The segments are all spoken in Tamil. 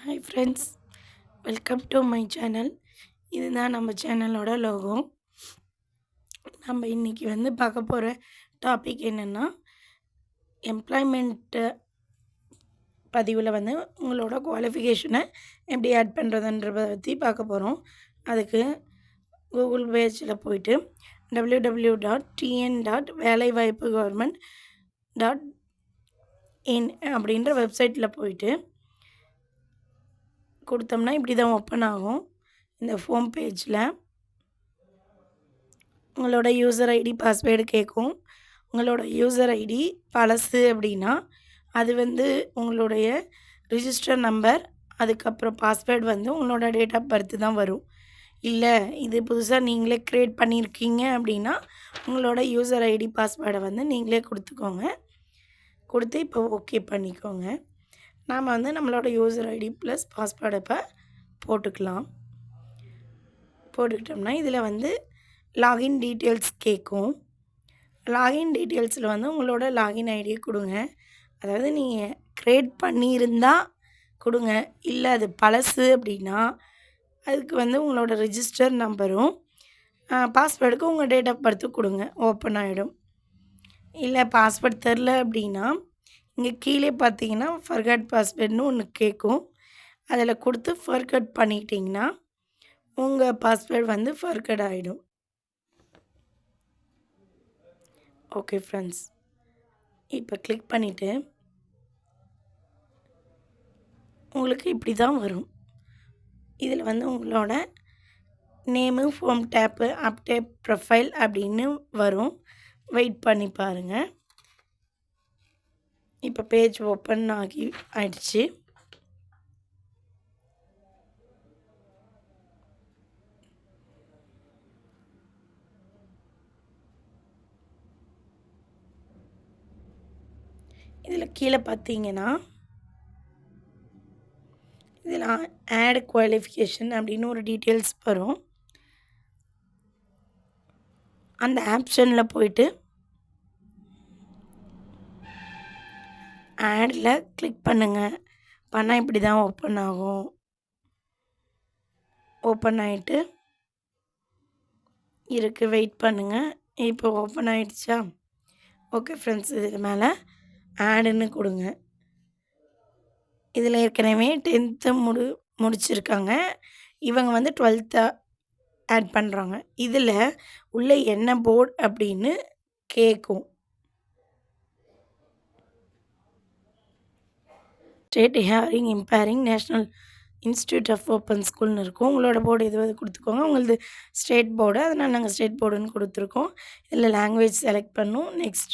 Hi friends, welcome to my channel. இதுதான் நம்ம சேனலோட லோகோ. நம்ம இன்றைக்கி பார்க்க போகிற டாபிக் என்னென்னா, எம்ப்ளாய்மெண்ட்டு பதிவில் உங்களோட குவாலிஃபிகேஷனை எப்படி ஆட் பண்ணுறதுன்றதை பற்றி பார்க்க போகிறோம். அதுக்கு கூகுள் பேஜில் போயிட்டு www.tn.வேலைவாய்ப்பு கவர்மெண்ட்.in அப்படின்ற வெப்சைட்டில் போயிட்டு கொடுத்தோம்னா இப்படி தான் ஓப்பன் ஆகும். இந்த ஹோம் பேஜில் உங்களோட யூசர் ஐடி பாஸ்வேர்டு கேட்கும். உங்களோட யூசர் ஐடி பழசு அப்படின்னா அது உங்களுடைய ரிஜிஸ்டர் நம்பர், அதுக்கப்புறம் பாஸ்வேர்டு உங்களோட டேட் ஆஃப் பர்த் தான் வரும். இல்லை இது புதுசாக நீங்களே க்ரியேட் பண்ணியிருக்கீங்க அப்படின்னா உங்களோட யூசர் ஐடி பாஸ்வேர்டை நீங்களே கொடுத்துக்கோங்க. கொடுத்து இப்போ ஓகே பண்ணிக்கோங்க. நாம் நம்மளோட யூசர் ஐடி ப்ளஸ் பாஸ்வேர்டை இப்போ போட்டுக்கலாம். போட்டுக்கிட்டோம்னா இதில் லாகின் டீட்டெயில்ஸ் கேட்கும். லாகின் டீட்டெயில்ஸில் உங்களோட லாகின் ஐடியை கொடுங்க. அதாவது நீங்கள் க்ரியேட் பண்ணியிருந்தால் கொடுங்க. இல்லை அது பழசு அப்படின்னா அதுக்கு உங்களோட ரிஜிஸ்டர் நம்பரும் பாஸ்வேர்டுக்கு உங்கள் டேட் ஆஃப் பர்த்து கொடுங்க, ஓப்பன் ஆகிடும். இல்லை பாஸ்வேர்ட் தெரில அப்படின்னா இங்கே கீழே பார்த்தீங்கன்னா ஃபர்கட் பாஸ்வேர்டுன்னு ஒன்று கேட்கும். அதில் கொடுத்து ஃபர்கட் பண்ணிக்கிட்டிங்கன்னா உங்கள் பாஸ்வேர்டு ஃபர்கட் ஆகிடும். ஓகே ஃப்ரெண்ட்ஸ், இப்போ கிளிக் பண்ணிவிட்டு உங்களுக்கு இப்படி தான் வரும். இதில் உங்களோட name, home tab, update profile அப்படின்னு வரும். வெயிட் பண்ணி பாருங்கள். இப்போ பேஜ் ஓப்பன் ஆயிடுச்சு. இதில் கீழே பார்த்தீங்கன்னா இதில் ஆட் குவாலிஃபிகேஷன் அப்படின்னு ஒரு டீட்டெயில்ஸ் வரும். அந்த ஆப்ஷனில் போயிட்டு ஆடில் கிளிக் பண்ணுங்கள். பண்ணால் இப்படி தான் ஓப்பன் ஆகும். ஓப்பன் ஆகிட்டு இருக்குது, வெயிட் பண்ணுங்கள். இப்போ ஓப்பன் ஆகிடுச்சா? ஓகே ஃப்ரெண்ட்ஸ், இதுக்கு மேலே ஆடுன்னு கொடுங்க. இதில் ஏற்கனவே 10th முடிச்சிருக்காங்க. இவங்க 12th ஆட் பண்ணுறாங்க. இதில் உள்ள என்ன போர்டு அப்படின்னு கேட்கும். State hearing impairing national institute of open ஸ்கூல்னு இருக்கும். உங்களோட போர்டு எது கொடுத்துக்கோங்க. உங்களது ஸ்டேட் போர்டு, அதனால் நாங்கள் ஸ்டேட் போர்டுன்னு கொடுத்துருக்கோம். இதில் லாங்குவேஜ் செலக்ட் பண்ணும். நெக்ஸ்ட்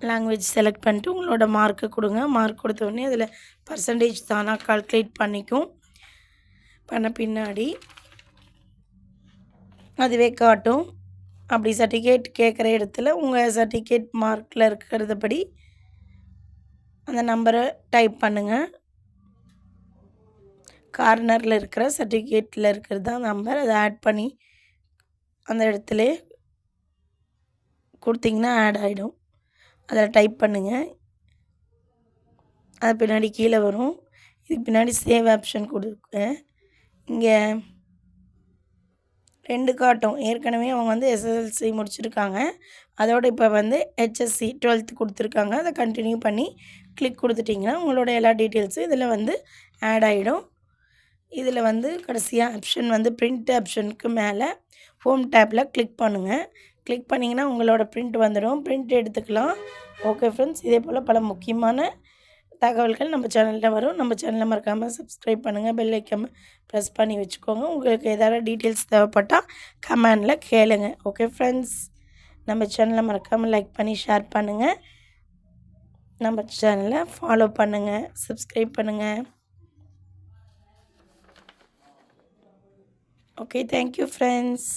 லாங்குவேஜ் செலக்ட் பண்ணிட்டு உங்களோட மார்க்கை கொடுங்க. மார்க் கொடுத்தோடனே அதில் பர்சன்டேஜ் தானாக கால்குலேட் பண்ணிக்கும். பண்ண பின்னாடி அதுவே காட்டும். அப்படி சர்டிஃபிகேட் கேட்குற இடத்துல உங்கள் சர்டிஃபிகேட் மார்க்கில் இருக்கிறதபடி அந்த நம்பரை டைப் பண்ணுங்கள். கார்னரில் இருக்கிற சர்டிஃபிகேட்டில் இருக்கிறது தான் நம்பர். அதை ஆட் பண்ணி அந்த இடத்துல கொடுத்திங்கன்னா ஆட் ஆகிடும். அதில் டைப் பண்ணுங்கள். அது பின்னாடி கீழே வரும். இதுக்கு பின்னாடி சேவ் ஆப்ஷன் கொடுங்க. இங்கே 2 காட்டும். ஏற்கனவே அவங்க எஸ்எஸ்எல்சி முடிச்சிருக்காங்க. அதோடு இப்போ ஹெச்எஸ்சி 12th கொடுத்துருக்காங்க. அதை கண்டினியூ பண்ணி கிளிக் கொடுத்துட்டிங்கன்னா உங்களோட எல்லா டீட்டெயில்ஸும் இதில் ஆட் ஆகிடும். இதில் கடைசியாக ஆப்ஷன் பிரிண்ட் ஆப்ஷனுக்கு மேலே ஹோம் டேப்பில் கிளிக் பண்ணுங்கள். கிளிக் பண்ணிங்கன்னா உங்களோட பிரிண்ட் வந்துடும். பிரிண்ட் எடுத்துக்கலாம். ஓகே ஃப்ரெண்ட்ஸ், இதே போல் பல முக்கியமான தகவல்கள் நம்ம சேனலில் வரும். நம்ம சேனலை மறக்காமல் சப்ஸ்கிரைப் பண்ணுங்கள். பெல் ஐக்கான் ப்ரெஸ் பண்ணி வச்சுக்கோங்க. உங்களுக்கு ஏதாவது டீட்டெயில்ஸ் தேவைப்பட்டால் கமெண்டில் கேளுங்க. ஓகே ஃப்ரெண்ட்ஸ், நம்ம சேனலை மறக்காமல் லைக் பண்ணி ஷேர் பண்ணுங்கள். நம்ம சேனலை ஃபாலோ பண்ணுங்கள், சப்ஸ்கிரைப் பண்ணுங்கள். Okay, thank you friends.